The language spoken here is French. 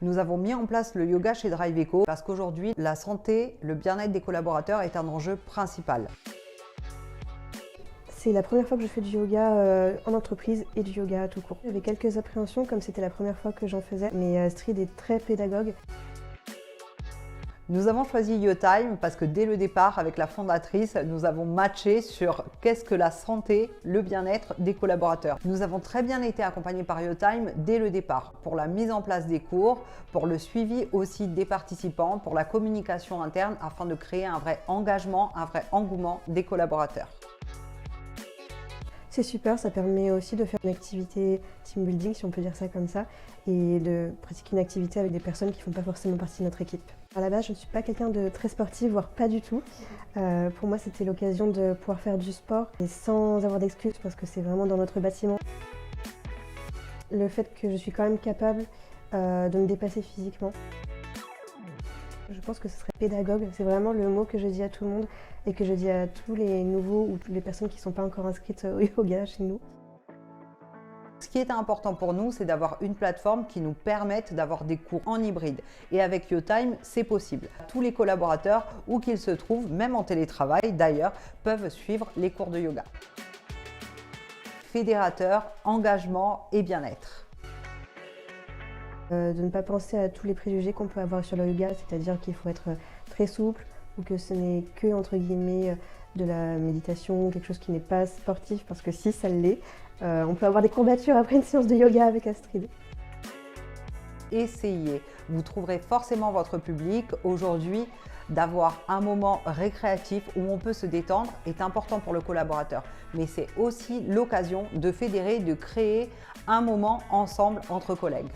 Nous avons mis en place le yoga chez Driveco parce qu'aujourd'hui, la santé, le bien-être des collaborateurs est un enjeu principal. C'est la première fois que je fais du yoga en entreprise et du yoga tout court. J'avais quelques appréhensions comme c'était la première fois que j'en faisais, mais Astrid est très pédagogue. Nous avons choisi YoTime parce que dès le départ, avec la fondatrice, nous avons matché sur qu'est-ce que la santé, le bien-être des collaborateurs. Nous avons très bien été accompagnés par YoTime dès le départ pour la mise en place des cours, pour le suivi aussi des participants, pour la communication interne afin de créer un vrai engagement, un vrai engouement des collaborateurs. C'est super, ça permet aussi de faire une activité team building, si on peut dire ça comme ça, et de pratiquer une activité avec des personnes qui ne font pas forcément partie de notre équipe. À la base, je ne suis pas quelqu'un de très sportif, voire pas du tout. Pour moi, c'était l'occasion de pouvoir faire du sport et sans avoir d'excuses parce que c'est vraiment dans notre bâtiment. Le fait que je suis quand même capable de me dépasser physiquement. Je pense que ce serait pédagogue, c'est vraiment le mot que je dis à tout le monde et que je dis à tous les nouveaux ou toutes les personnes qui ne sont pas encore inscrites au yoga chez nous. Ce qui est important pour nous, c'est d'avoir une plateforme qui nous permette d'avoir des cours en hybride. Et avec YoTime, c'est possible. Tous les collaborateurs, où qu'ils se trouvent, même en télétravail d'ailleurs, peuvent suivre les cours de yoga. Fédérateur, engagement et bien-être. De ne pas penser à tous les préjugés qu'on peut avoir sur le yoga, c'est-à-dire qu'il faut être très souple ou que ce n'est que, entre guillemets, de la méditation, quelque chose qui n'est pas sportif, parce que si ça l'est, on peut avoir des courbatures après une séance de yoga avec Astrid. Essayez, vous trouverez forcément votre public. Aujourd'hui, d'avoir un moment récréatif où on peut se détendre est important pour le collaborateur. Mais c'est aussi l'occasion de fédérer, de créer un moment ensemble entre collègues.